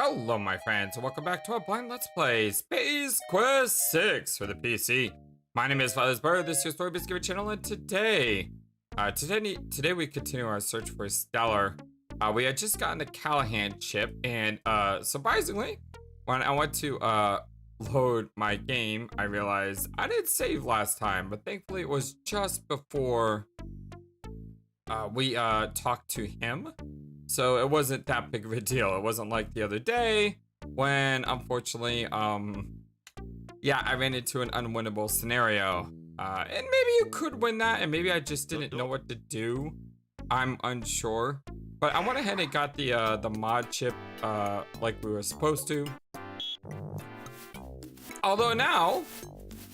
Hello, my friends, and welcome back to our blind Let's Play Space Quest 6 for the PC. My name is FlightlessBird, this is your Story-Based Giver channel, and today we continue our search for Stellar. We had just gotten the Callahan chip, and surprisingly, when I went to load my game, I realized I didn't save last time, but thankfully it was just before we talked to him. So it wasn't that big of a deal. It wasn't like the other day when, unfortunately, yeah, I ran into an unwinnable scenario. And maybe you could win that, and maybe I just didn't know what to do. I'm unsure. But I went ahead and got the mod chip like we were supposed to. Although now,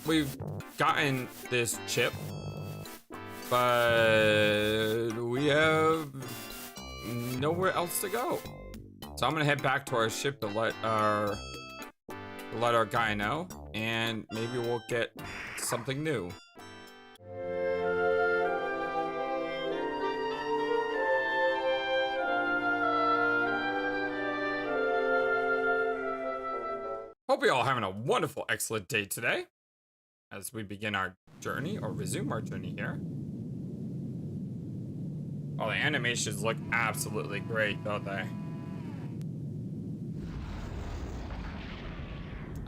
we've gotten this chip, but we have nowhere else to go. So I'm gonna head back to our ship to let our guy know, and maybe we'll get something new. Hope you're all having a wonderful, excellent day today as we begin our journey, or resume our journey here. Oh, the animations look absolutely great, don't they?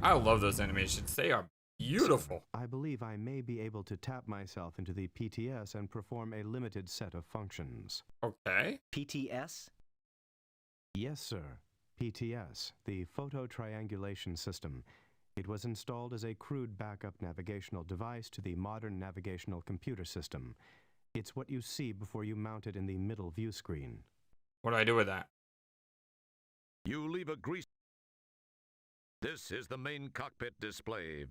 I love those animations. They are beautiful. I believe I may be able to tap myself into the PTS and perform a limited set of functions. Okay. PTS? Yes, sir. PTS, the photo triangulation system. It was installed as a crude backup navigational device to the modern navigational computer system. It's what you see before you mount it in the middle view screen. What do I do with that? You leave a grease. This is the main cockpit display.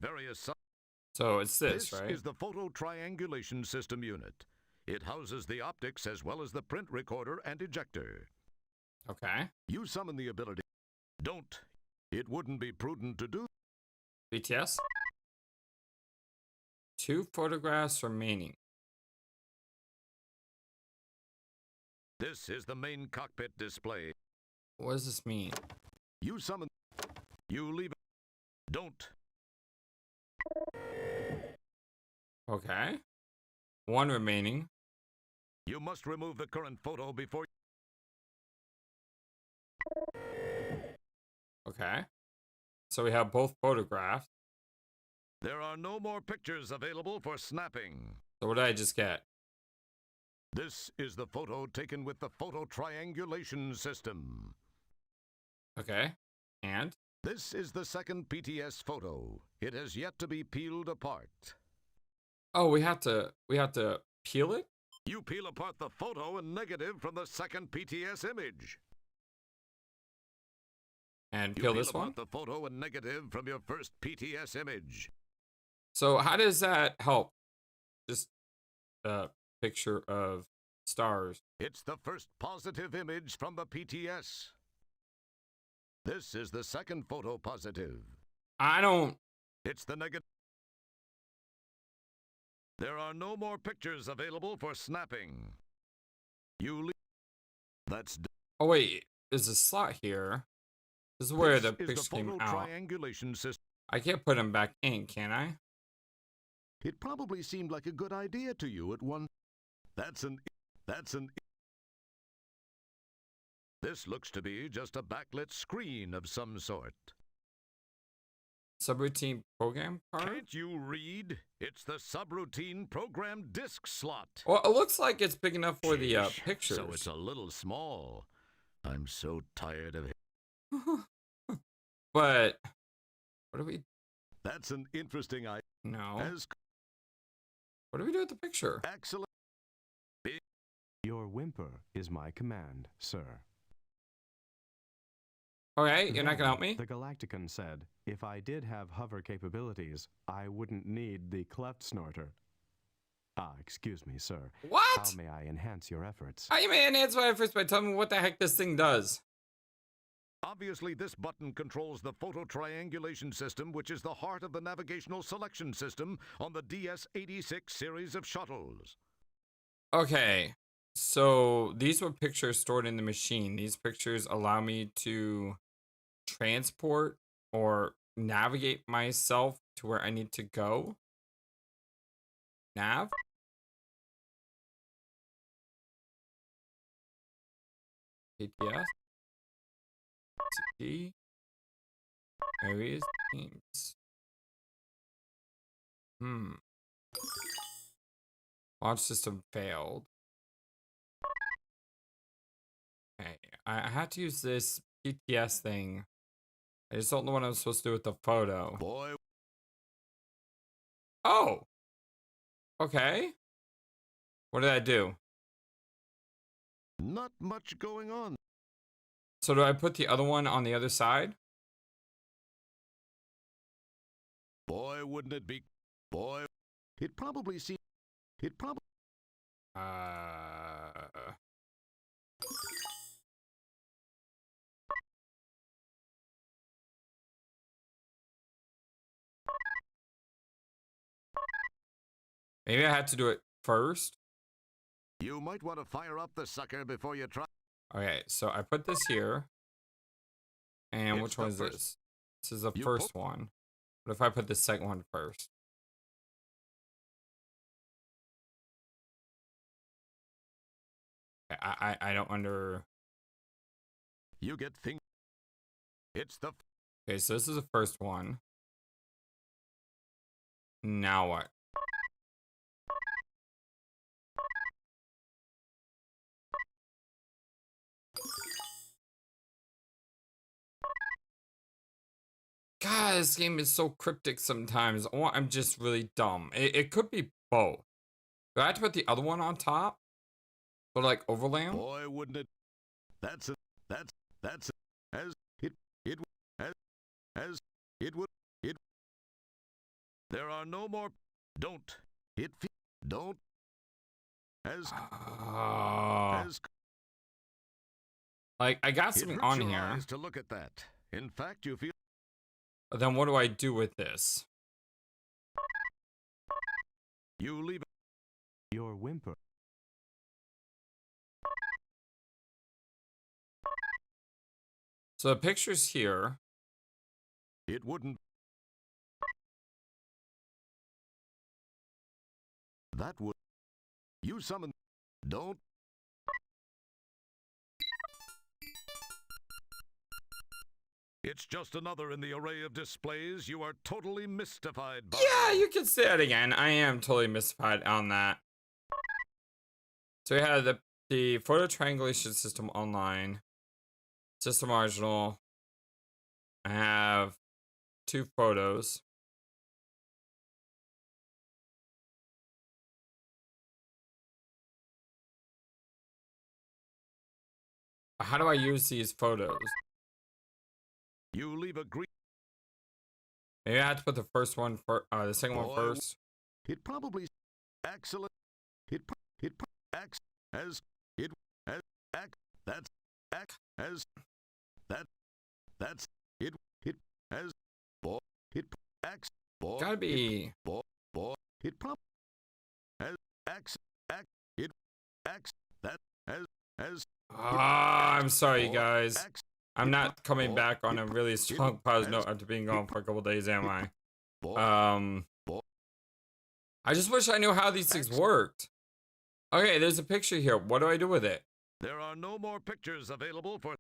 So it's this, right? This is the photo triangulation system unit. It houses the optics as well as the print recorder and ejector. Okay. You summon the ability. Don't. It wouldn't be prudent to do. BTS? 2 photographs remaining. This is the main cockpit display. What does this mean? You summon. You leave. Don't. Okay. 1 remaining. You must remove the current photo before. Okay. So we have both photographs. There are no more pictures available for snapping. So what did I just get? This is the photo taken with the photo triangulation system. Okay. And? This is the second PTS photo. It has yet to be peeled apart. Oh, we have to peel it? You peel apart the photo and negative from the second PTS image. And peel this one? You peel apart the photo and negative from your first PTS image. So how does that help? Just a picture of stars. It's the first positive image from the PTS. This is the second photo positive. I don't... It's the negative. There are no more pictures available for snapping. You leave. That's... Oh, wait. There's a slot here. This is where the This is pictures the came photo out. triangulation system. I can't put them back in, can I? It probably seemed like a good idea to you at one. That's an. This looks to be just a backlit screen of some sort. Subroutine program card? Can't you read? It's the subroutine program disk slot. Well, it looks like it's big enough for the Sheesh, pictures. So it's a little small. I'm so tired of it. But what do we... That's an interesting idea. No. As What do we do with the picture? excellent. Your whimper is my command, sir. Okay, you're not gonna help me? The Galactican said, if I did have hover capabilities, I wouldn't need the cleft snorter. Ah, excuse me, sir. What? How may I enhance your efforts? You may enhance my efforts by telling me what the heck this thing does. Obviously, this button controls the photo triangulation system, which is the heart of the navigational selection system on the DS-86 series of shuttles. Okay, so these were pictures stored in the machine. These pictures allow me to transport or navigate myself to where I need to go. Nav. APS. CD. Areas. Teams. Launch system failed. Okay, I had to use this PTS thing. I just don't know what I'm supposed to do with the photo. Boy. Oh! Okay. What did I do? Not much going on. So do I put the other one on the other side? Boy, wouldn't it be... Boy, it probably seems... It probably... Maybe I had to do it first. You might want to fire up the sucker before you try... Okay, so I put this here. And It's which one the is first- this? This is the You first one. What if I put the second one first? I don't under... You get things... It's the... Okay, so this is the first one. Now what? God, this game is so cryptic sometimes. Or I'm just really dumb. It could be both. Do I have to put the other one on top? So like overlay 'em? Boy, wouldn't it... That's it. That's it. As it would... It... There are no more... Don't. Don't. As... Oh. As... Like, I got It something hurts on your here. eyes to look at that. In fact, you feel... Then what do I do with this? You leave... Your whimper. So the picture's here. It wouldn't... That would... You summon... Don't... It's just another in the array of displays you are totally mystified by. Yeah, you can say that again. I am totally mystified on that. So we have the photo triangulation system online. System marginal. I have 2 photos. How do I use these photos? You leave a green... Maybe I have to put the first one for the second one Boy, first. It probably... Excellent... Acts as... It... As... Act... That's... Act... As... That... That's... It... It... As... Boy... It... Acts... Boy... Gotta be. Boy... It probably... As... Acts... Act... It... Acts... That... As... I'm sorry, Boy, guys. acts... I'm not coming Boy, back on it- a really strong it- pause as- note after being gone for a couple days, am I? Boy... Boy... I just wish I knew how these things worked. Okay, there's a picture here. What do I do with it? There are no more pictures available for...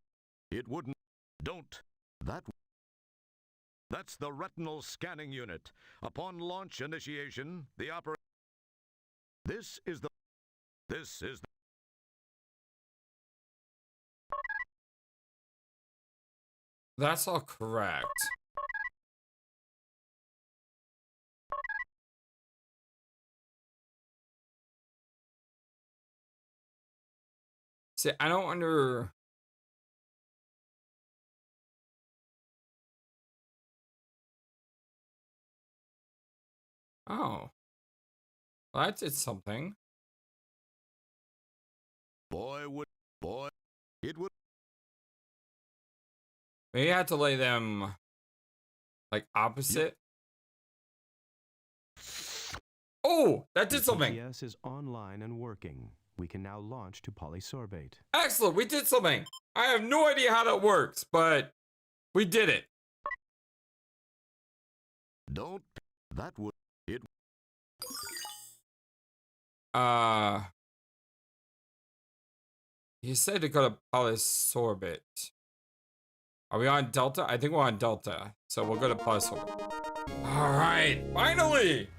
It wouldn't... Don't. That's the retinal scanning unit. Upon launch initiation, the operator... This is the... That's all correct. See, I don't under... Oh. Well, that did something. Boy, it would... Maybe I had to lay them, like, opposite. Oh, that did something. PTS is online and working. We can now launch to polysorbate. Excellent, we did something. I have no idea how that works, but We did it. Don't. That would. It. He said to go to FlightlessBird. Are we on Delta? I think we're on Delta. So we'll go to FlightlessBird. Alright, finally!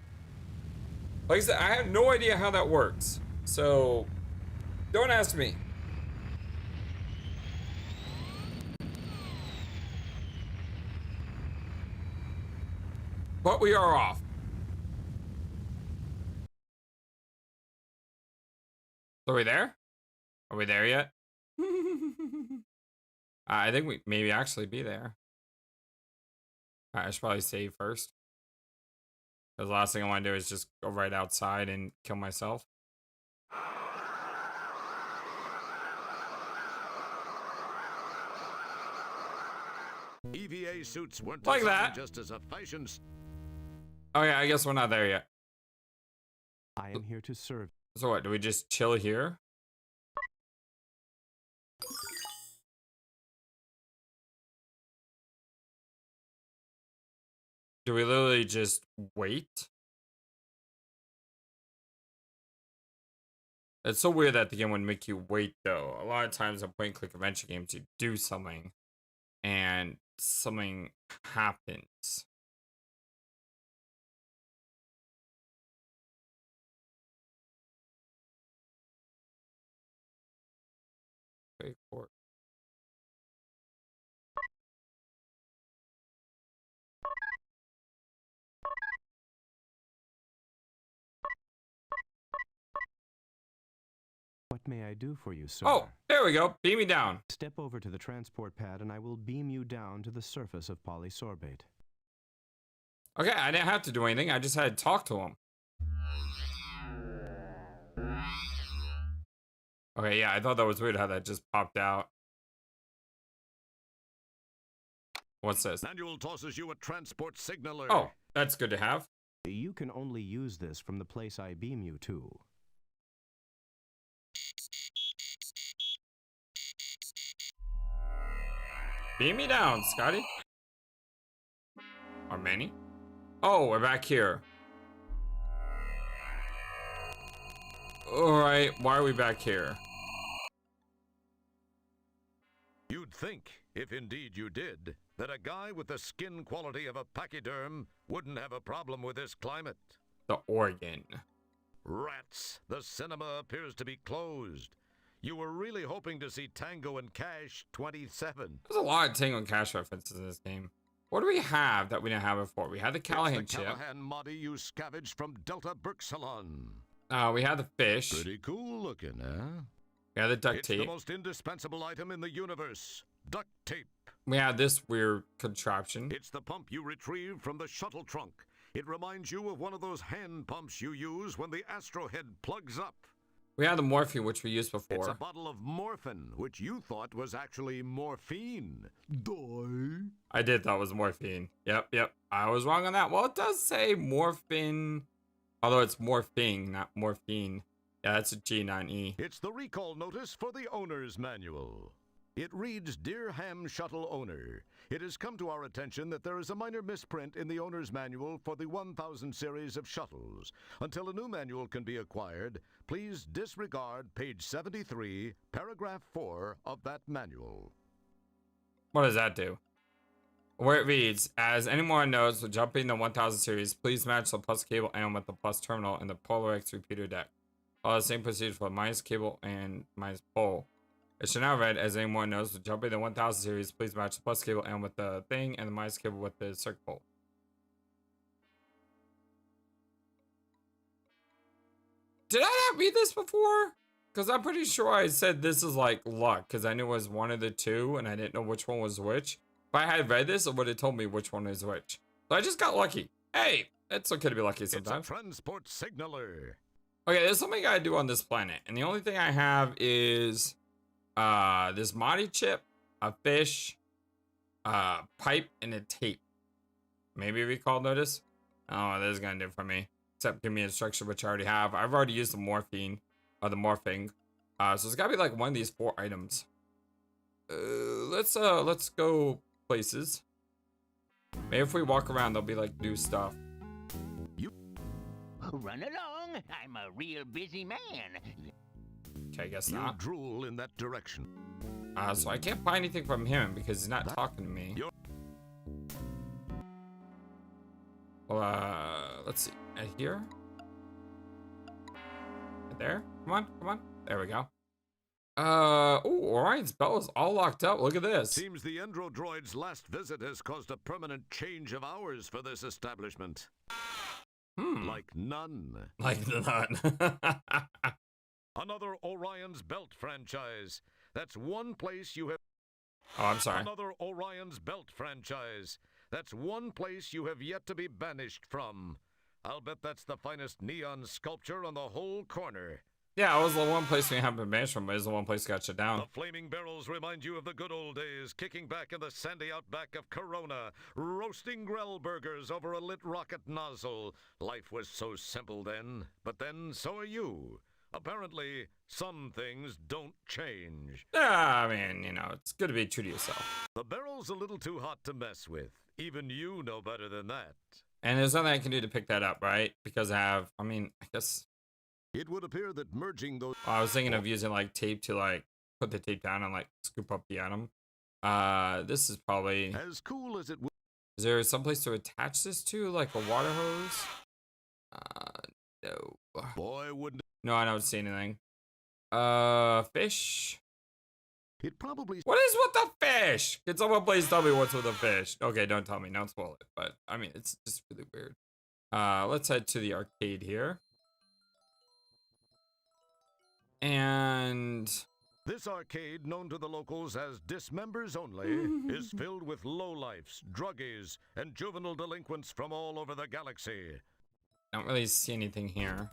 Like I said, I have no idea how that works. So, don't ask me. But we are off. Are we there? Are we there yet? I think we maybe actually be there. I should probably save first. Because the last thing I want to do is just go right outside and kill myself. EVA suits weren't like designed that. Just as a fashion. Oh yeah, I guess we're not there yet. I am here to serve. So what, do we just chill here? Do we literally just wait? It's so weird that the game would make you wait though. A lot of times in point and click adventure games you do something and something happens. Wait for it. What may I do for you, sir? Oh, there we go. Beam me down. Step over to the transport pad and I will beam you down to the surface of polysorbate. Okay, I didn't have to do anything. I just had to talk to him. Okay, yeah, I thought that was weird how that just popped out. What's this? Manual tosses you a transport signaler. Oh, that's good to have. You can only use this from the place I beam you to. Beam me down, Scotty. Or Manny? Oh, we're back here. Alright, why are we back here? You'd think, if indeed you did, that a guy with the skin quality of a pachyderm wouldn't have a problem with this climate. The organ. Rats, the cinema appears to be closed. You were really hoping to see Tango and Cash 27. There's a lot of Tango and Cash references in this game. What do we have that we didn't have before? We had the Callahan It's the chip. Callahan Moddy you scavenged from Delta Salon. We had the fish. Pretty cool looking, huh? We had the duct It's tape. the most indispensable item in the universe. Duct tape. We had this weird contraption. It's the pump you retrieve from the shuttle trunk. It reminds you of one of those hand pumps you use when the astrohead plugs up. We had the morphine, which we used It's a before. bottle of morphine, which you thought was actually morphine. Die. I did thought it was morphine. Yep. I was wrong on that. Well, it does say morphine. Although it's morphine, not morphine. Yeah, that's a G, not an E. It's the recall notice for the owner's manual. It reads, Dear Ham Shuttle Owner, it has come to our attention that there is a minor misprint in the owner's manual for the 1000 series of shuttles. Until a new manual can be acquired, please disregard page 73, paragraph 4 of that manual. What does that do? Where it reads, as anyone knows, when jumping the 1000 series, please match the plus cable and with the plus terminal in the Polar X repeater deck. Follow the same procedure for the minus cable and minus pole. It should now read, as anyone knows, when jumping the 1000 series, please match the plus cable and with the thing and the minus cable with the circuit pole. Did I not read this before? Because I'm pretty sure I said this is like luck, because I knew it was one of the two and I didn't know which one was which. If I had read this, it would have told me which one is which. So I just got lucky. Hey, it's okay to be lucky sometimes. It's a transport signaler. Okay, there's something I gotta do on this planet. And the only thing I have is this Moddy chip, a fish, pipe, and a tape. Maybe recall notice? I don't know what this is gonna do for me. Except give me instruction, which I already have. I've already used the morphine, or the morphing. So it's gotta be like one of these 4 items. Let's go places. Maybe if we walk around, there'll be like new stuff. Run along. I'm a real busy man. Okay, I guess You not. drool in that direction. So I can't buy anything from him because he's not talking to me. Well, let's see. Here? Right there? Come on, come on. There we go. Oh, Orion's bell is all locked up. Look at this. Seems the Endro droid's last visit has caused a permanent change of hours for this establishment. Like none. Like none. Another Orion's Belt franchise. That's one place you have... Oh, I'm sorry. Another Orion's Belt franchise. That's one place you have yet to be banished from. I'll bet that's the finest neon sculpture on the whole corner. Yeah, it was the one place we haven't been banished from, but it's the one place that got shut down. The flaming barrels remind you of the good old days, kicking back in the sandy outback of Corona, roasting grill burgers over a lit rocket nozzle. Life was so simple then, but then so are you. Apparently, some things don't change. Yeah, I mean, you know, it's good to be true to yourself. The barrel's a little too hot to mess with. Even you know better than that. And there's nothing I can do to pick that up, right? Because I guess... It would appear that merging those... I was thinking of using, like, tape to, like, put the tape down and, like, scoop up the atom. This is probably... As cool as it would... Is there some place to attach this to, like a water hose? No. Boy, wouldn't... No, I don't see anything. Fish? It probably... What is with the fish? Can someone please tell me what's with the fish? Okay, don't tell me. Don't spoil it. But, I mean, it's just really weird. Let's head to the arcade here. And... This arcade, known to the locals as Dismembers Only, is filled with lowlifes, druggies, and juvenile delinquents from all over the galaxy. Don't really see anything here.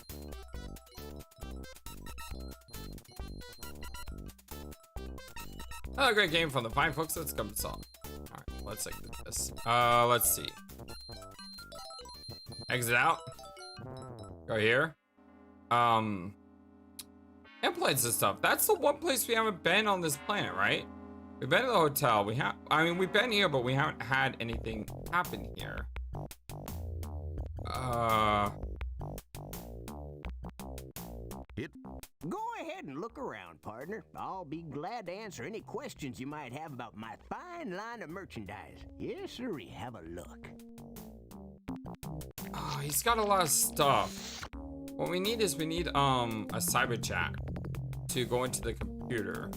Another great game from the fine folks. Let's come to solve. Alright, let's exit this. Let's see. Exit out. Go here. Implants and stuff. That's the one place we haven't been on this planet, right? We've been to the hotel. We've been here, but we haven't had anything happen here. Go ahead and look around, partner. I'll be glad to answer any questions you might have about my fine line of merchandise. Yes, sirree, have a look. Oh, he's got a lot of stuff. What we need is a Cyber Jack to go into the computer.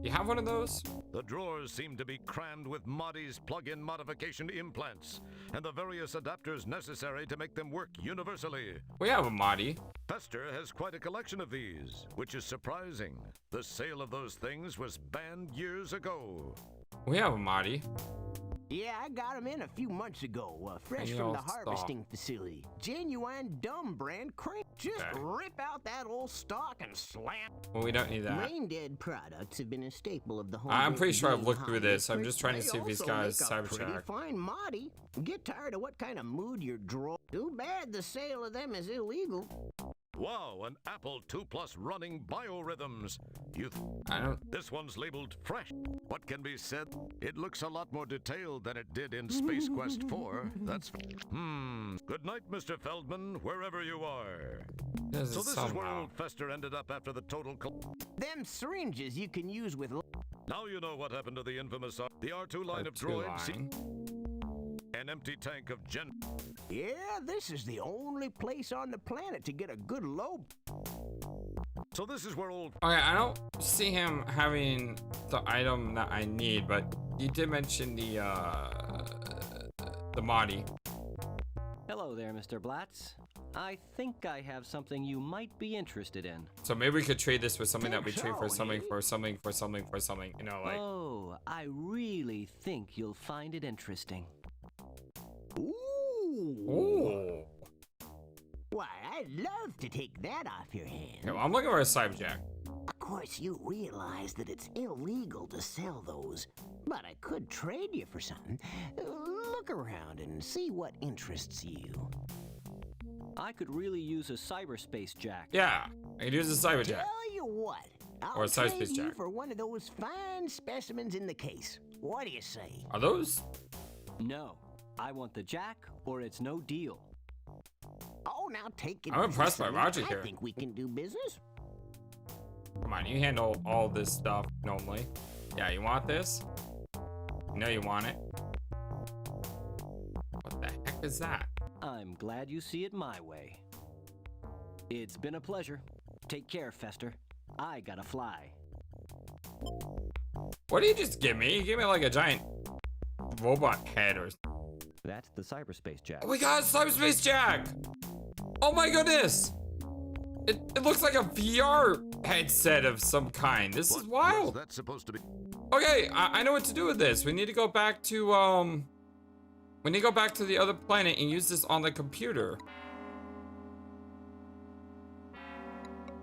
You have one of those? The drawers seem to be crammed with Modi's plug-in modification implants and the various adapters necessary to make them work universally. We have a Modi. Fester has quite a collection of these, which is surprising. The sale of those things was banned years ago. We have a Modi. Yeah, I got him in a few months ago, fresh Any from old the harvesting facility. Genuine dumb brand crank. Just Okay. rip out that old stock and slam. Well, we don't need that. Brain dead products have been a staple of the home. I'm pretty sure I've looked through this. I'm just trying to see if he's got his Cyber Cybertruck. Fine Modi. Get tired of what kind of mood you're draw. Too bad the sale of them is illegal. Wow, an Apple II Plus running biorhythms. This one's labeled fresh. What can be said? It looks a lot more detailed than it did in Space Quest 4. That's... Good night, Mr. Feldman, wherever you are. So this is where old Fester ended up after the total... Them syringes you can use with... Now you know what happened to the infamous... The R2 line of droids... An empty tank of Yeah, this is the only place on the planet to get a good low. So this is where old... Okay, I don't see him having the item that I need, but you did mention the Modi. Hello there, Mr. Blatz. I think I have something you might be interested in. So maybe we could trade this for something that we trade for something, for something, for something, for something, you know, like... Oh, I really think you'll find it interesting. Ooh. Why, I'd love to take that off your hands. Okay, well, I'm looking for a Cyber Jack. Of course, you realize that it's illegal to sell those, but I could trade you for something. Look around and see what interests you. I could really use a Cyberspace Jack. Yeah, I could use a Cyber Jack. Tell you what, I'll Cyberspace trade you Jack. for one of those fine specimens in the case. What do you say? Are those? No, I want the Jack or it's no deal. Oh, now take it I'm easy, impressed by sonny. Roger here. I think we can do business. Come on, you handle all this stuff normally. Yeah, you want this? You know you want it. What the heck is that? I'm glad you see it my way. It's been a pleasure. Take care, Fester. I gotta fly. What did you just give me? You gave me like a giant robot head or... That's the Cyberspace Jack. Oh, we got a Cyberspace Jack! Oh my goodness! It looks like a VR headset of some kind. This is wild. What's that supposed to be? Okay, I know what to do with this. We need to go back to, we need to go back to the other planet and use this on the computer.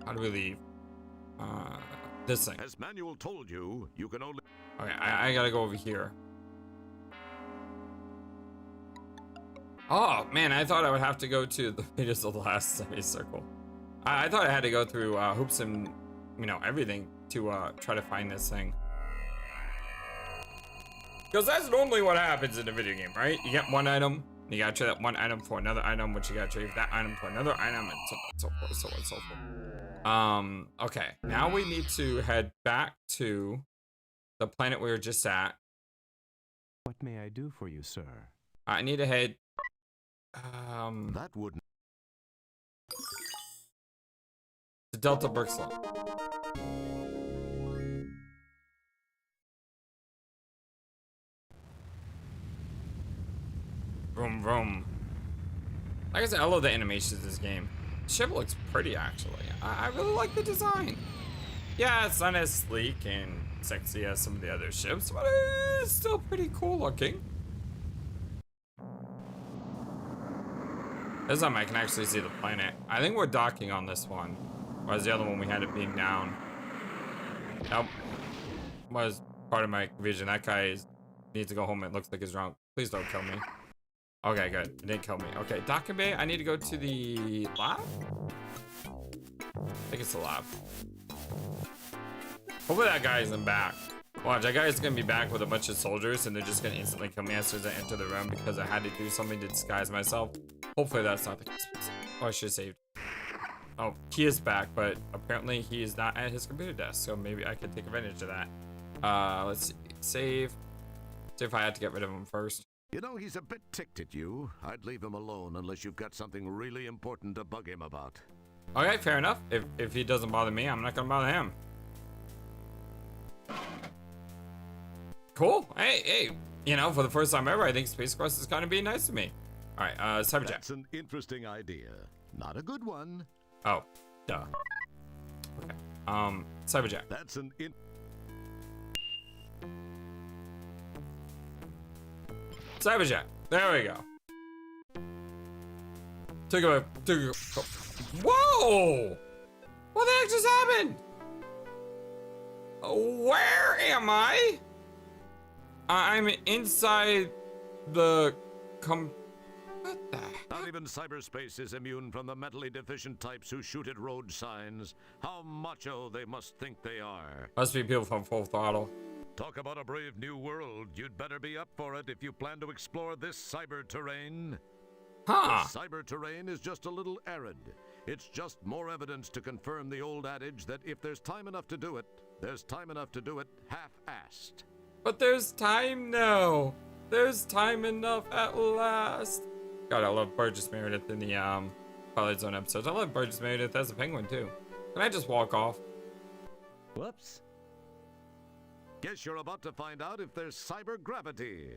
How do we leave? This thing. As Manuel told you, you can only... Okay, I gotta go over here. Oh, man, I thought I would have to go to the last semicircle. I thought I had to go through hoops and, you know, everything to try to find this thing. Because that's normally what happens in a video game, right? You get one item, you gotta trade that one item for another item, which you gotta trade that item for another item, and so forth, so on and so forth. Okay, now we need to head back to the planet we were just at. What may I do for you, sir? I need to head, That wouldn't... to Delta Brixlin. Vroom, vroom. Like I said, I love the animations of this game. The ship looks pretty, actually. I really like the design. Yeah, it's not as sleek and sexy as some of the other ships, but it's still pretty cool looking. This time I can actually see the planet. I think we're docking on this one. Whereas the other one we had it being down. That was part of my vision. That guy needs to go home. It looks like he's drunk. Please don't kill me. Okay, good. It didn't kill me. Okay, docking bay. I need to go to the lab? I think it's the lab. Hopefully that guy isn't back. Watch, that guy is gonna be back with a bunch of soldiers and they're just gonna instantly kill me as soon as I enter the room because I had to do something to disguise myself. Hopefully that's not the case. Oh, I should have saved. Oh, he is back, but apparently he is not at his computer desk, so maybe I could take advantage of that. Let's see. Save. See if I had to get rid of him first. You know, he's a bit ticked at you. I'd leave him alone unless you've got something really important to bug him about. Okay, fair enough. If he doesn't bother me, I'm not gonna bother him. Cool. Hey, you know, for the first time ever, I think Space Quest is kind of being nice to me. All right, Cyberjack. That's an interesting idea. Not a good one. Oh, duh. Okay. Cyberjack. That's an Cyberjack. There we go. Took a. Whoa! What the heck just happened? Where am I? I'm inside the What the heck? Not even cyberspace is immune from the mentally deficient types who shoot at road signs. How macho they must think they are. Must be people from Full Throttle. Talk about a brave new world. You'd better be up for it if you plan to explore this cyber terrain. Huh. The cyber terrain is just a little arid. It's just more evidence to confirm the old adage that if there's time enough to do it, there's time enough to do it half-assed. But there's time now. There's time enough at last. God, I love Burgess Meredith in the Twilight Zone episodes. I love Burgess Meredith as a penguin too. Can I just walk off? Whoops. Guess you're about to find out if there's cyber gravity.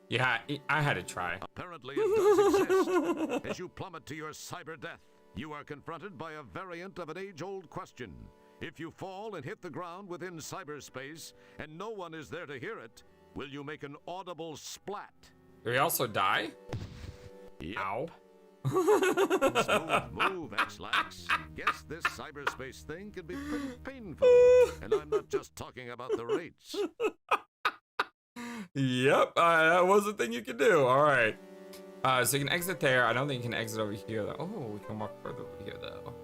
Yeah, I had to try. Apparently it does exist. As you plummet to your cyber death, you are confronted by a variant of an age-old question. If you fall and hit the ground within cyberspace, and no one is there to hear it, will you make an audible splat? Do we also die? Yep. Ow. Smooth move, X-Lax. Guess this cyberspace thing can be pretty painful. And I'm not just talking about the rates. Yep, that was the thing you could do. All right. So you can exit there. I don't think you can exit over here though. Oh, we can walk further over here though.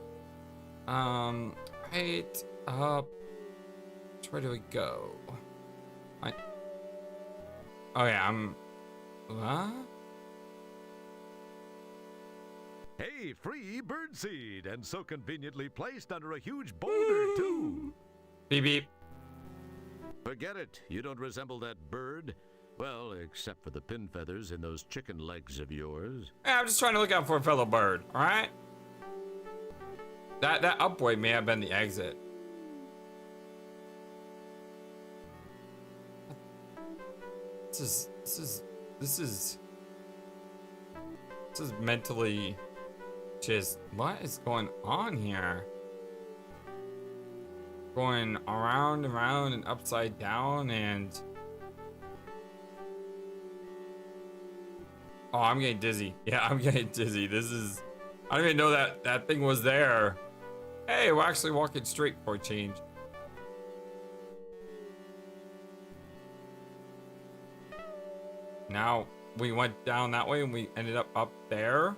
Right up Which way do we go? Oh yeah, I'm... What? Hey, free birdseed, and so conveniently placed under a huge boulder, too. Beep beep. Forget it. You don't resemble that bird. Well, except for the pin feathers in those chicken legs of yours. Yeah, I'm just trying to look out for a fellow bird, alright? That upway may have been the exit. This is mentally just, what is going on here? Going around and around and upside down and... Oh, I'm getting dizzy. Yeah, I'm getting dizzy. This is... I didn't even know that thing was there. Hey, we're actually walking straight for a change. Now, we went down that way and we ended up there.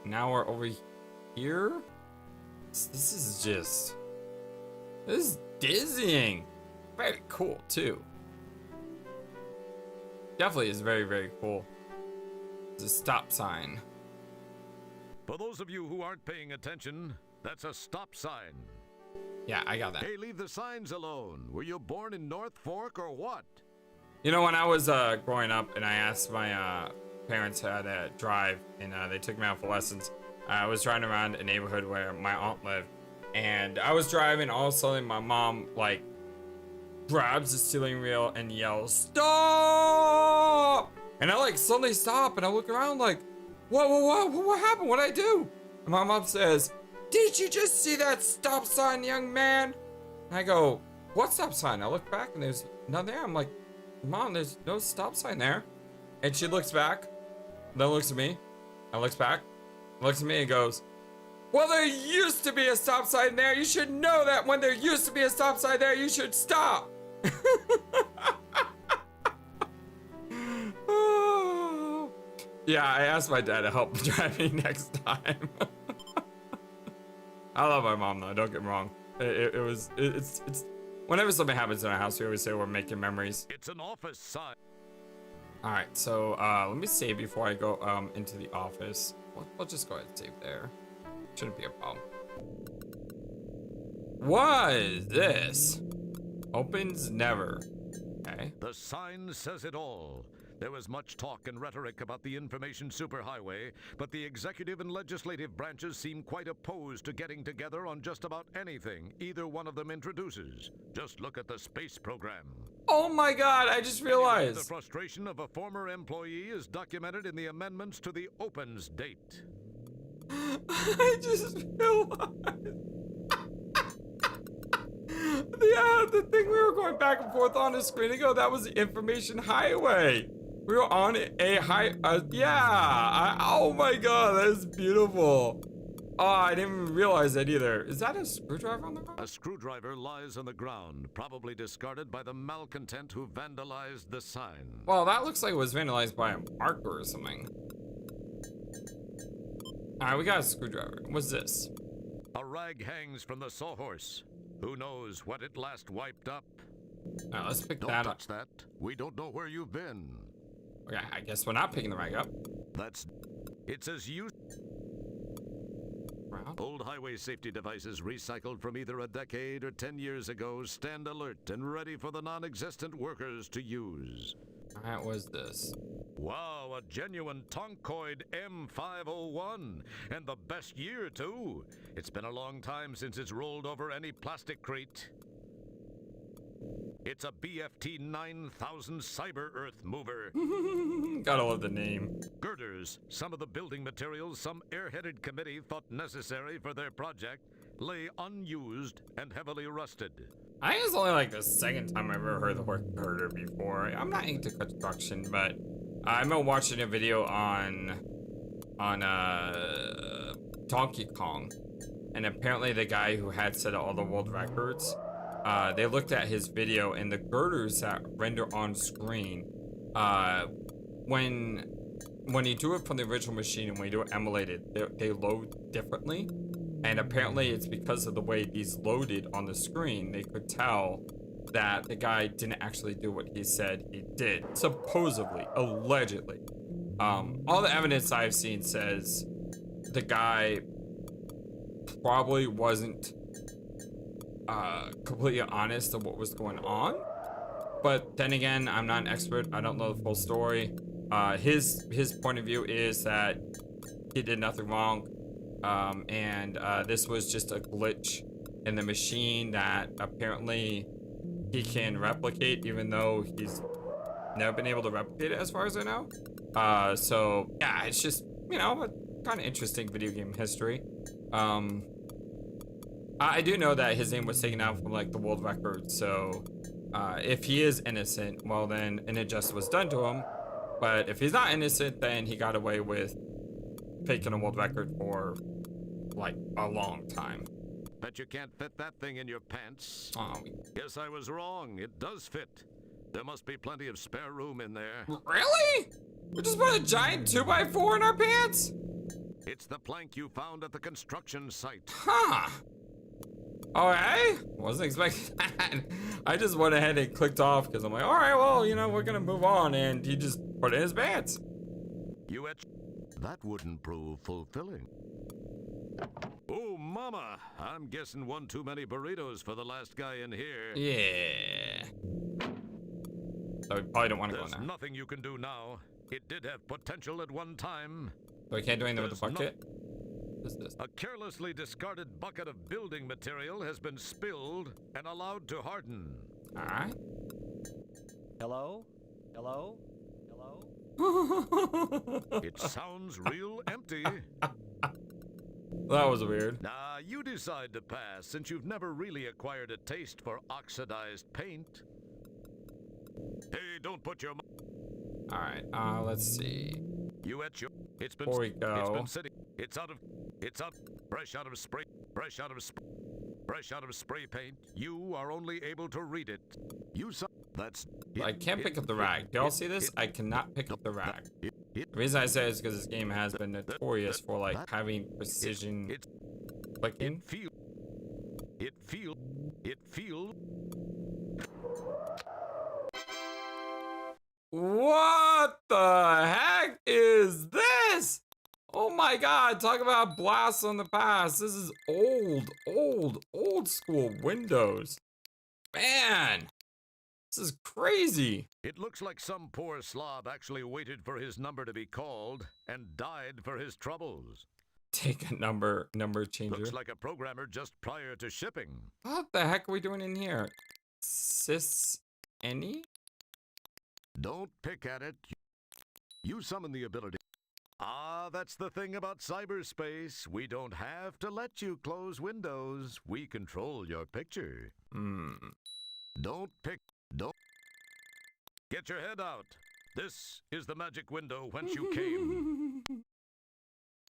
Now we're over here. This is just... This is dizzying. Very cool, too. Definitely is very, very cool. It's a stop sign. For those of you who aren't paying attention, that's a stop sign. Yeah, I got that. Hey, leave the signs alone. Were you born in North Fork or what? You know, when I was growing up and I asked my parents how to drive and they took me out for lessons, I was driving around a neighborhood where my aunt lived. And I was driving, all of a sudden my mom, like, grabs the steering wheel and yells, "Stop!" And I, like, suddenly stop and I look around like, what happened? What'd I do? And my mom says, "Did you just see that stop sign, young man?" And I go, "What stop sign?" I look back and there's none there. I'm like, "Mom, there's no stop sign there." And she looks back, then looks at me, and looks back, looks at me and goes, "Well, there used to be a stop sign there. You should know that when there used to be a stop sign there, you should stop." Yeah, I asked my dad to help drive me next time. I love my mom though, don't get me wrong. It's whenever something happens in our house, we always say we're making memories. It's an office sign. Alright, so let me save before I go into the office. We'll just go ahead and save there. Shouldn't be a problem. What is this? Opens never. Okay. The sign says it all. There was much talk and rhetoric about the information superhighway, but the executive and legislative branches seem quite opposed to getting together on just about anything either one of them introduces. Just look at the space program. Oh my god, I just realized. The frustration of a former employee is documented in the amendments to the opens date. I just realized. The thing we were going back and forth on a screen ago, that was the information highway. We were on a oh my god, that is beautiful. Oh, I didn't even realize that either. Is that a screwdriver on the ground? A screwdriver lies on the ground, probably discarded by the malcontent who vandalized the sign. Well, that looks like it was vandalized by a marker or something. Alright, we got a screwdriver. What's this? A rag hangs from the sawhorse. Who knows what it last wiped up? Alright, let's pick Don't that up. touch that. We don't know where you've been. Okay, I guess we're not picking the rag up. It's as you. Round. Old highway safety devices recycled from either a decade or 10 years ago stand alert and ready for the non-existent workers to use. Alright, what's this? Wow, a genuine Tonkoid M501, and the best year too. It's been a long time since it's rolled over any plastic crate. It's a BFT 9000 Cyber Earth mover. Gotta love the name. Girders, some of the building materials some airheaded committee thought necessary for their project, lay unused and heavily rusted. I think it's only like the second time I've ever heard the word girder before. I'm not into construction, but I remember watching a video on Donkey Kong, and apparently the guy who had set all the world records, they looked at his video and the girders that render on screen, when you do it from the original machine and when you do it emulated, they load differently. And apparently it's because of the way these loaded on the screen, they could tell that the guy didn't actually do what he said he did. Supposedly, allegedly. All the evidence I've seen says the guy probably wasn't completely honest of what was going on. But then again, I'm not an expert. I don't know the full story. His point of view is that he did nothing wrong. And this was just a glitch in the machine that apparently he can replicate, even though he's never been able to replicate it as far as I know. So yeah, it's just, you know, a kind of interesting video game history. I do know that his name was taken out from like the world record, so if he is innocent, well then an injustice was done to him. But if he's not innocent, then he got away with taking a world record for like a long time. Bet you can't fit that thing in your pants. Oh, Guess I was wrong. It does fit. There must be plenty of spare room in there. really? We just put a giant 2x4 in our pants? It's the plank you found at the construction site. Huh. Okay. Wasn't expecting that. I just went ahead and clicked off because I'm like, all right, well, you know, we're gonna move on, and he just put it in his pants. You etched. That wouldn't prove fulfilling. Oh, mama! I'm guessing one too many burritos for the last guy in here. Yeah. So we probably don't want to go in There's there. nothing you can do now. It did have potential at one time. So we can't do anything with the There's bucket? What is this? A carelessly discarded bucket of building material has been spilled and allowed to harden. Alright. Hello? Hello? Hello? It sounds real empty. That was weird. Nah, you decide to pass since you've never really acquired a taste for oxidized paint. Hey, don't put your... Alright, let's see. You etch your... It's been... Before we It's go. been sitting... It's out of... It's up... Fresh out of spray... Fresh out of... Fresh out of spray paint. You are only able to read it. You saw... That's... I can't pick up the rag. Do y'all see this? I cannot pick up the rag. The reason I say it is because this game has been notorious for like having precision clicking. It feel... What the heck is this? Oh my god, talk about blast on the past. This is old school Windows. Man, this is crazy. It looks like some poor slob actually waited for his number to be called and died for his troubles. Take a number changer. Looks like a programmer just prior to shipping. What the heck are we doing in here? Any? Don't pick at it. You summon the ability. Ah, that's the thing about cyberspace. We don't have to let you close windows. We control your picture. Don't. Get your head out. This is the magic window whence you came.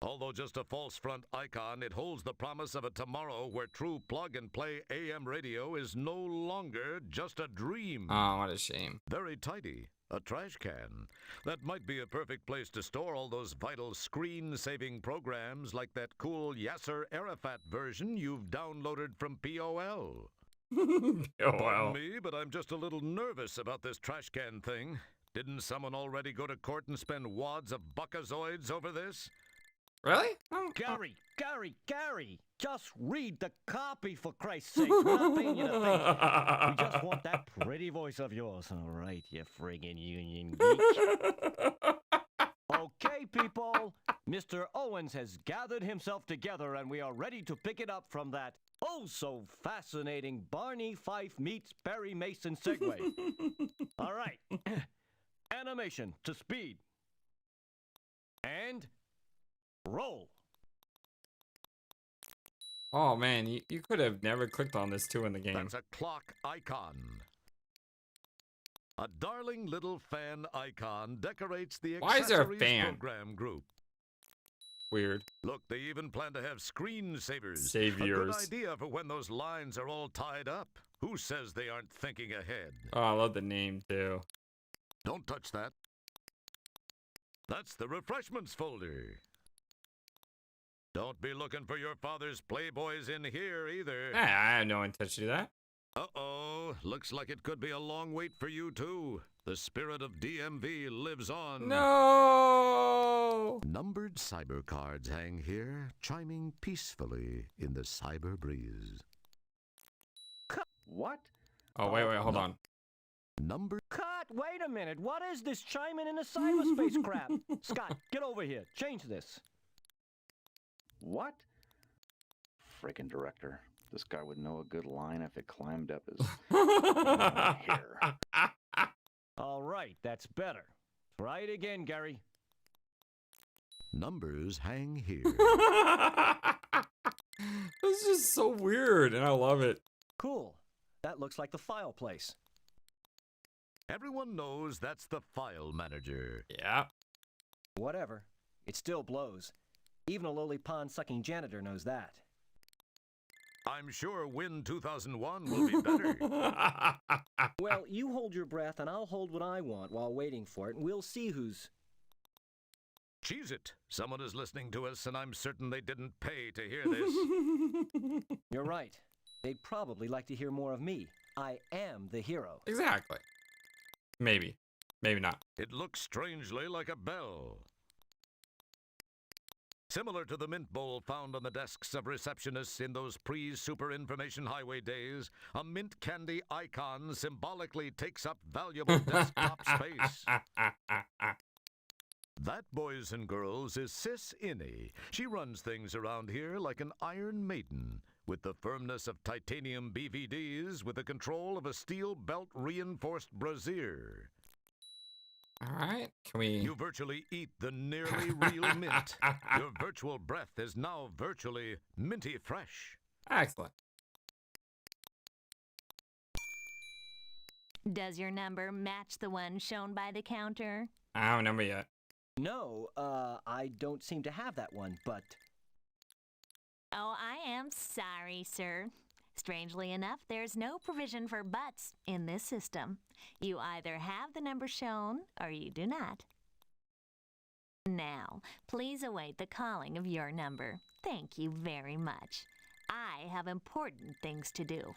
Although just a false front icon, it holds the promise of a tomorrow where true plug-and-play AM radio is no longer just a dream. Oh, what a shame. Very tidy. A trash can. That might be a perfect place to store all those vital screen-saving programs like that cool Yasser Arafat version you've downloaded from POL. Oh, wow. Pardon me, but I'm just a little nervous about this trash can thing. Didn't someone already go to court and spend wads of buckazoids over this? Really? Oh, Gary! Just read the copy, for Christ's sake. We're not paying you to think. We just want that pretty voice of yours. All right, you friggin' union geek. Okay, people. Mr. Owens has gathered himself together, and we are ready to pick it up from that oh-so-fascinating Barney Fife meets Barry Mason segue. All right. Animation to speed. And... roll. Oh man, you could have never clicked on this too in the game. That's a clock icon. A darling little fan icon decorates the Why is there a accessories fan? program group. Weird. Look, they even plan to have screensavers. Saviors. A good idea for when those lines are all tied up. Who says they aren't thinking ahead? Oh, I love the name too. Don't touch that. That's the refreshments folder. Don't be looking for your father's Playboys in here either. I have no intention to do that. Uh-oh, looks like it could be a long wait for you too. The spirit of DMV lives on. No! Numbered cyber cards hang here, chiming peacefully in the cyber breeze. What? Oh, wait, hold on. Number Cut! Wait a minute. What is this chiming in the cyberspace crap? Scott, get over here. Change this. What? Frickin' director. This guy would know a good line if it climbed up his hair. All right, that's better. Try it again, Gary. numbers hang here. This is so weird, and I love it. Cool. That looks like the file place. Everyone knows that's the file manager. Yeah. Whatever. It still blows. Even a lowly pond-sucking janitor knows that. I'm sure Win 2001 will be better. Well, you hold your breath and I'll hold what I want while waiting for it, and we'll see who's... Cheese it. Someone is listening to us, and I'm certain they didn't pay to hear this. You're right. They'd probably like to hear more of me. I am the hero. Exactly. Maybe. Maybe not. It looks strangely like a bell. Similar to the mint bowl found on the desks of receptionists in those pre-super information highway days, a mint candy icon symbolically takes up valuable desktop space. That, boys and girls, is Sis Innie. She runs things around here like an iron maiden, with the firmness of titanium BVDs, with the control of a steel belt-reinforced brassiere. All right. Can we... You virtually eat the nearly real mint. Your virtual breath is now virtually minty fresh. Excellent. Does your number match the one shown by the counter? I don't remember yet. No, I don't seem to have that one, but... Oh, I am sorry, sir. Strangely enough, there's no provision for buts in this system. You either have the number shown or you do not. Now, please await the calling of your number. Thank you very much. I have important things to do.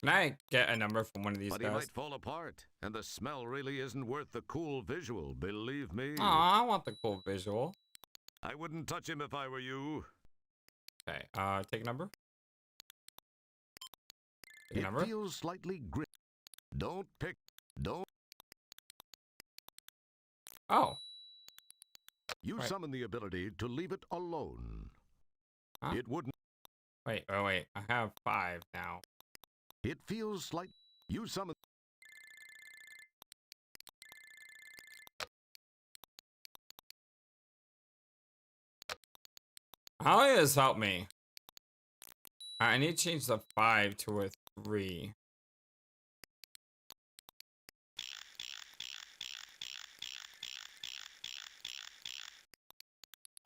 Can I get a number from one of these But guys? he might fall apart, and the smell really isn't worth the cool visual, believe me. Aw, I want the cool visual. I wouldn't touch him if I were you. Okay, take a number. Take a It number. feels slightly grit. Don't. Oh. You Right. summon the ability to leave it alone. Huh? It wouldn't. Wait. I have 5 now. It feels like you summon. How does this help me? I need to change the 5 to a 3.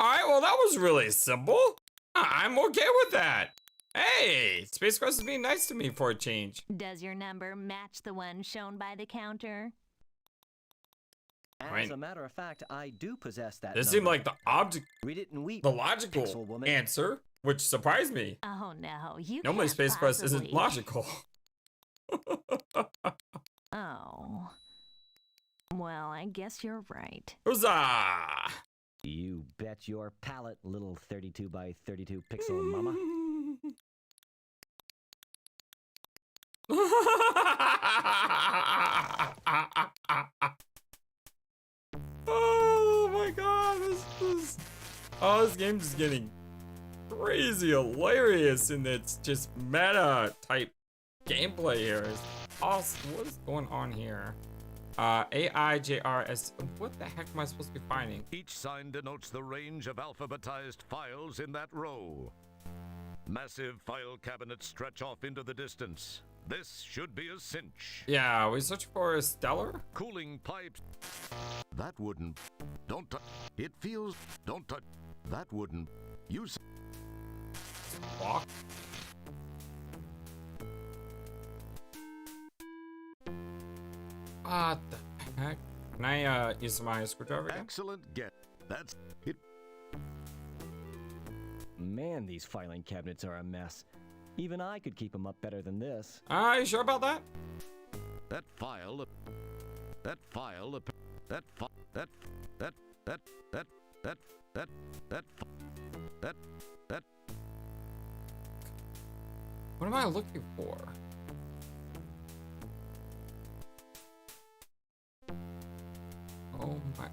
Alright, well that was really simple. I'm okay with that. Hey, Space Quest is being nice to me for a change. Does your number match the one shown by the counter? As Right. a matter of fact, I do possess that This number. seemed like the object, Read it and weep. the logical Pixel woman. answer, which surprised me. Oh no, you Normally can't Space Quest isn't possibly. logical. Oh. Well, I guess you're right. Huzzah! You bet your palate, little 32 by 32 pixel mama. Oh my god, this game's just getting crazy hilarious, and it's just meta type gameplay here. It's awesome. What is going on here? AIJRS. What the heck am I supposed to be finding? Each sign denotes the range of alphabetized files in that row. Massive file cabinets stretch off into the distance. This should be a cinch. Yeah, we search for a stellar? Cooling pipes. That wouldn't. Don't touch. It feels. Don't touch. That wouldn't. Use. Block? What the heck? Can I use my screwdriver again? Excellent get. That's it. Man, these filing cabinets are a mess. Even I could keep him up better than this. Are you sure about that? That file. That file. That fi- that that that that that that that that that. What am I looking for? Oh my,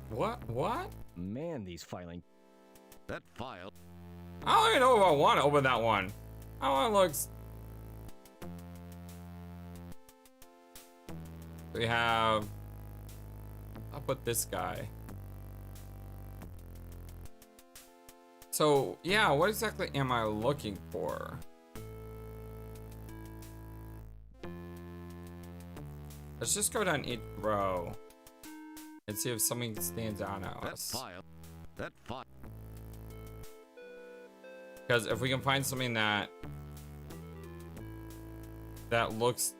what? Man, these filing. That file. I don't even know if I want to open that one. I want to look. We have. I'll put this guy. So, yeah, what exactly am I looking for? Let's just go down each row and see if something stands out at That us. file. That file. Because if we can find something that looks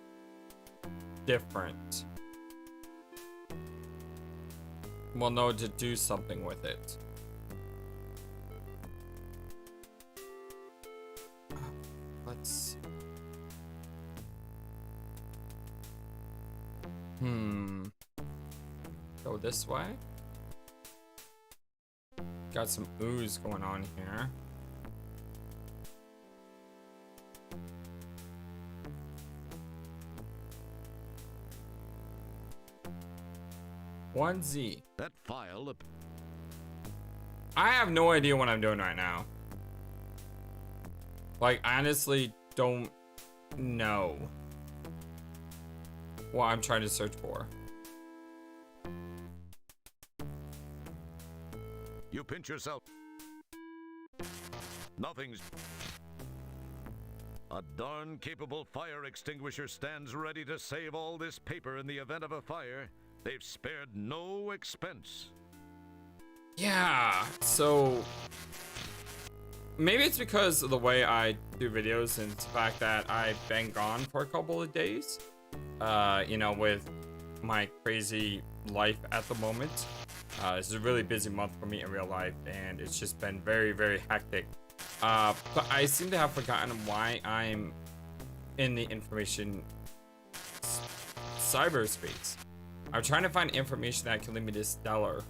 different, we'll know to do something with it. Let's. Go this way. Got some ooze going on here. One Z. That file. I have no idea what I'm doing right now. Like, I honestly don't know what I'm trying to search for. You pinch yourself. Nothing's. A darn capable fire extinguisher stands ready to save all this paper in the event of a fire. They've spared no expense. Yeah, so maybe it's because of the way I do videos and the fact that I've been gone for a couple of days. You know, with my crazy life at the moment. This is a really busy month for me in real life, and it's just been very, very hectic. But I seem to have forgotten why I'm in the information cyberspace. I'm trying to find information that can lead me to Stellar,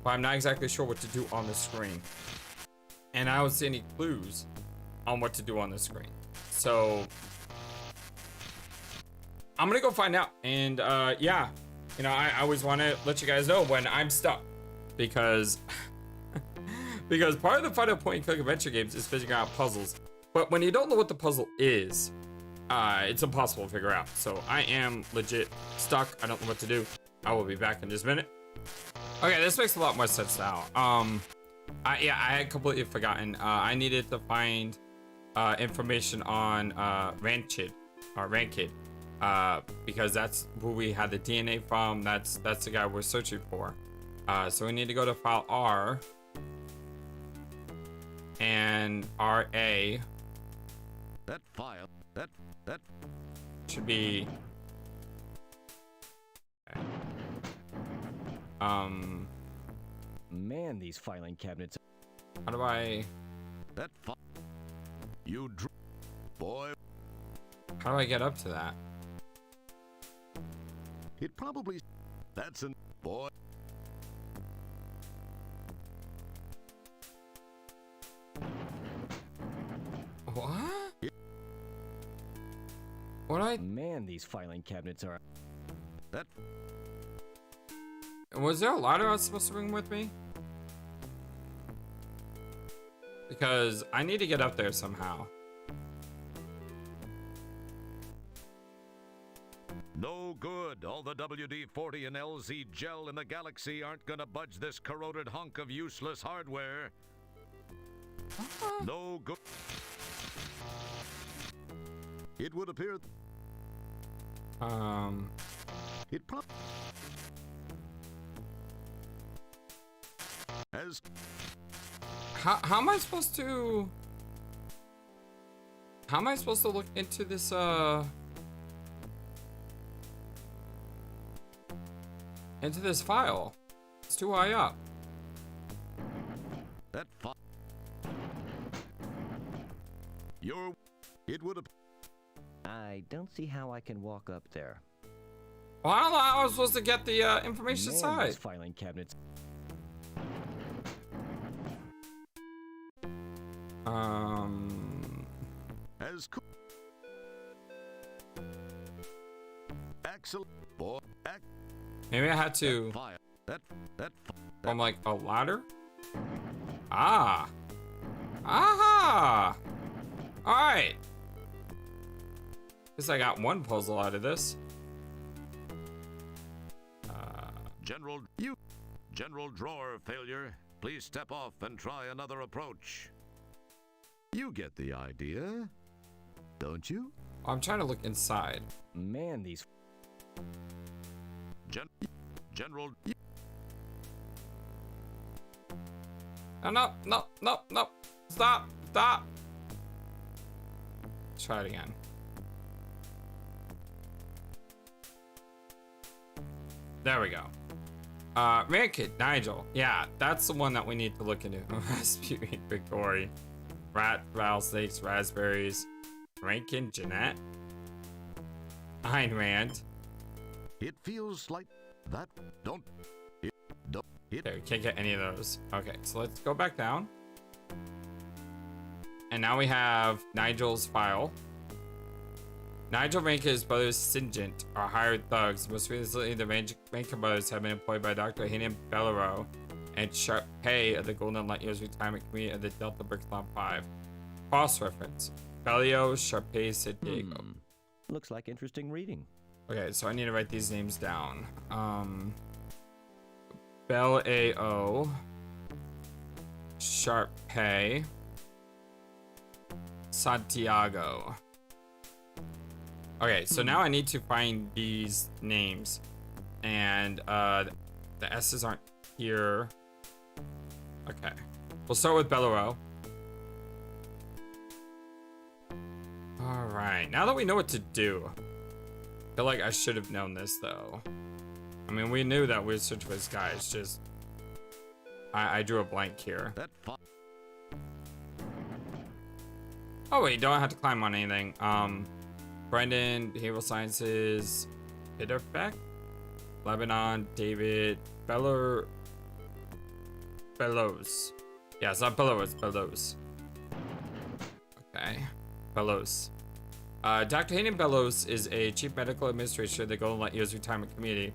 but I'm not exactly sure what to do on the screen. And I don't see any clues on what to do on the screen. So I'm gonna go find out. And yeah, you know, I always want to let you guys know when I'm stuck, because because part of the fun of point and click adventure games is figuring out puzzles. But when you don't know what the puzzle is, it's impossible to figure out. So I am legit stuck. I don't know what to do. I will be back in just a minute. Okay, this makes a lot more sense now. I had completely forgotten. I needed to find information on Rankid, because that's who we had the DNA from. That's the guy we're searching for. So we need to go to file R and RA. That file. That Should be. Okay. Man, these filing cabinets. How do I? that file. You boy. How do I get up to that? It probably. That's an boy. What? What I? Man, these filing cabinets are. That Was there a ladder I was supposed to bring with me? Because I need to get up there somehow. no good. All the WD-40 and LZ gel in the galaxy aren't gonna budge this corroded hunk of useless hardware. No good. It would appear. It probably. As How am I supposed to? How am I supposed to look into this? Into this file? It's too high up. that You're It would have. I don't see how I can walk up there. Well, I don't know how I was supposed to get the information Man, side. those filing cabinets. As cool. Excellent. Boy. Maybe I had to. Fire. That. From like a ladder. Ah. Aha. All right. Guess I got one puzzle out of this. General drawer failure. Please step off and try another approach. You get the idea, don't you? I'm trying to look inside. Man, these. General. Oh, no, no, no, no. Stop, stop. Let's try it again. There we go. Rankid, Nigel. Yeah, that's the one that we need to look into. Rasputin, Victory. Rat, rattlesnakes, raspberries. Rankin, Jeanette. Ayn Rand. It feels like that. Don't. There, we can't get any of those. Okay, so let's go back down. And now we have Nigel's file. Nigel Rankin's brothers Singent are hired thugs. Most recently, the Rankin brothers have been employed by Dr. Hayden Bellero and Sharp Pay of the Golden Light Years Retirement Committee of the Delta Brixton 5. Cross-reference. Bellio, Sharpay, San Diego. Looks like interesting reading. Okay, so I need to write these names down. Bell A.O. Sharp Pay. Santiago. Okay, so now I need to find these names. And the S's aren't here. Okay. We'll start with Bellero. Alright, now that we know what to do. I feel like I should have known this though. I mean, we knew that we would search for this guy. It's just I drew a blank here. Oh wait, don't have to climb on anything. Brendan, Behavioral Sciences, Bitterbeck, Lebanon, David, Bellows. Yeah, it's not Bellows, it's Bellows. Okay, Bellows. Dr. Hayden Bellows is a chief medical administrator of the Golden Light Years Retirement Community.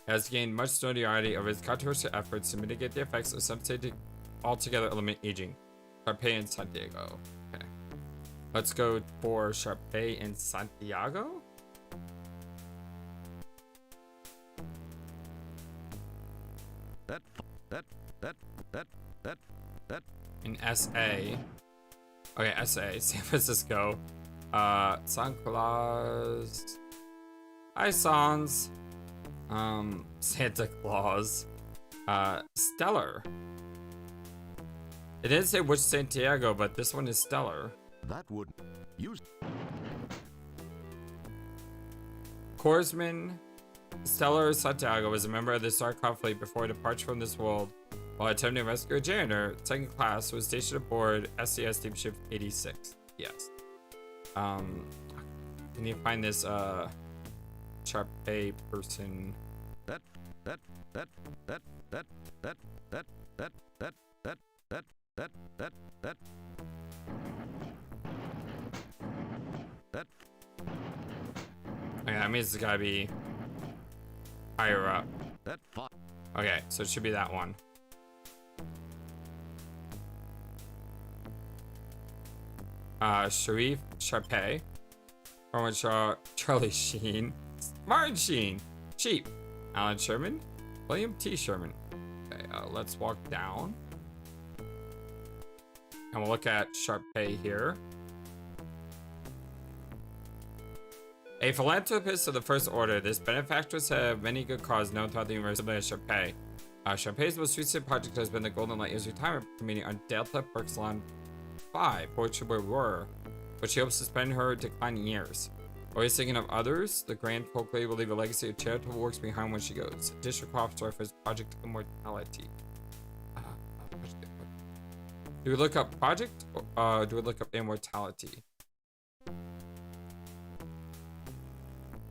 He has gained much notoriety over his controversial efforts to mitigate the effects of substitute altogether eliminate aging. Sharpay in Santiago. Okay. Let's go for Sharpay in Santiago. In SA. Okay, SA, San Francisco. San Claus. Hi, Sans. Santa Claus. Stellar. It didn't say which Santiago, but this one is Stellar. That would use. Korsman Stellar Santiago was a member of the Starcraft fleet before departure from this world while attempting to rescue a janitor, second class, was stationed aboard SCS Steamship 86. Yes. Can you find this Sharpay person? Okay, that means it's gotta be higher up. Okay, so it should be that one. Sharif Sharpay, Norman Shaw, Charlie Sheen, Martin Sheen, Sheep, Alan Sherman, William T. Sherman. Okay, let's walk down. And we'll look at Sharpay here. A philanthropist of the first order, this benefactress had many good causes known throughout the universe of Sharpay. Sharpay's most recent project has been the Golden Light Years Retirement Committee on Delta Brixton 5, which she hopes to spend her declining years. Always thinking of others, the Grand Folk Lady will leave a legacy of charitable works behind when she goes. District Officer for Project Immortality. Do we look up Project or do we look up Immortality?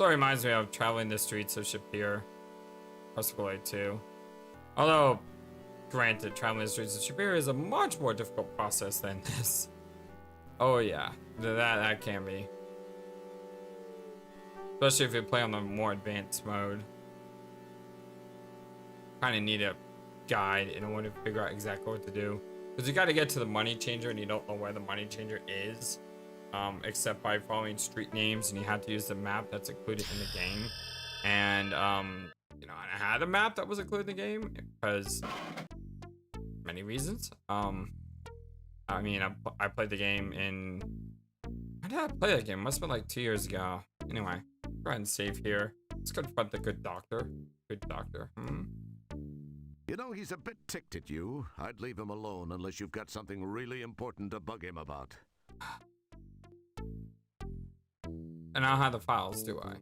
So it reminds me of traveling the streets of Shapir. Escalade 2. Although, granted, traveling the streets of Shapir is a much more difficult process than this. Oh yeah, that can be. Especially if you play on the more advanced mode. Kind of need a guide in order to figure out exactly what to do. Because you got to get to the money changer and you don't know where the money changer is. Except by following street names, and you have to use the map that's included in the game. And, you know, I had a map that was included in the game because many reasons. I mean, I played the game in... When did I play that game? Must have been like 2 years ago. Anyway, go ahead and save here. Let's confront the good doctor. Good doctor. You know, he's a bit ticked at you. I'd leave him alone unless you've got something really important to bug him about. And I don't have the files, do I?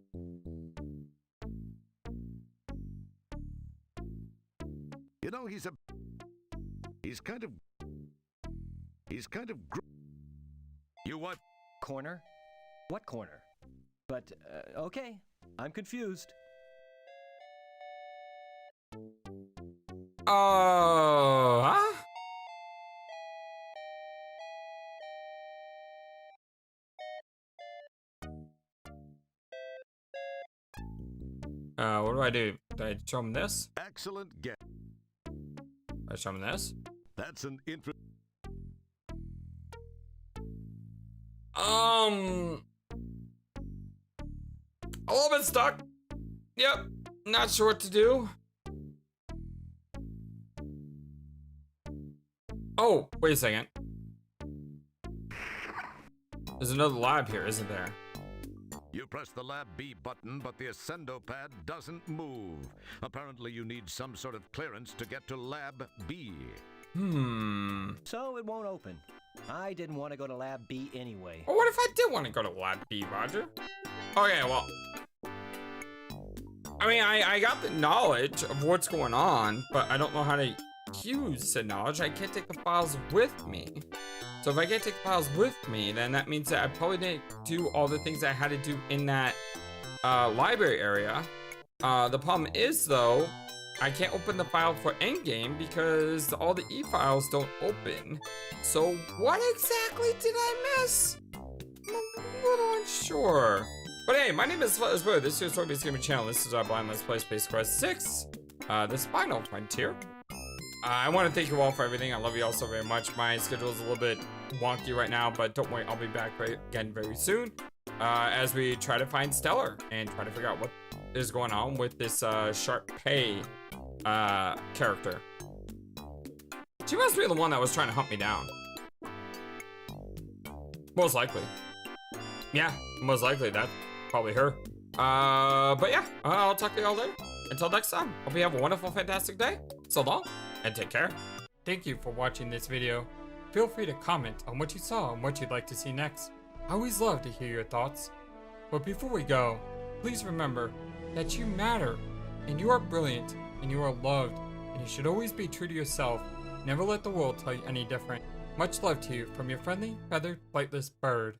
You know, he's kind of You what? Corner? What corner? But, okay. I'm confused. Oh, huh? What do I do? Do I show him this? Excellent guess. I show him this? That's an interesting. A little bit stuck. Yep. Not sure what to do. Oh, wait a second. There's another lab here, isn't there? You press the Lab B button, but the Ascendo pad doesn't move. Apparently you need some sort of clearance to get to Lab B. So it won't open. I didn't want to go to Lab B anyway. Well, what if I did want to go to Lab B, Roger? Okay, well... I mean, I got the knowledge of what's going on, but I don't know how to use said knowledge. I can't take the files with me. So if I can't take the files with me, then that means that I probably didn't do all the things I had to do in that library area. The problem is, though, I can't open the file for endgame because all the e-files don't open. So what exactly did I miss? I'm a little unsure. But hey, my name is FlightlessBird. This is your Story-Based Gaming channel. This is our blind Let's Play Space Quest 6, the Spinal Frontier. I want to thank you all for everything. I love you all so very much. My schedule is a little bit wonky right now, but don't worry, I'll be back again very soon as we try to find Stellar and try to figure out what is going on with this Sharp Pay character. She must be the one that was trying to hunt me down. Most likely. Yeah, most likely that's probably her. But yeah, I'll talk to you all later. Until next time, hope you have a wonderful, fantastic day. So long, and take care. Thank you for watching this video. Feel free to comment on what you saw and what you'd like to see next. I always love to hear your thoughts. But before we go, please remember that you matter, and you are brilliant, and you are loved, and you should always be true to yourself. Never let the world tell you any different. Much love to you from your friendly, feathered, flightless bird.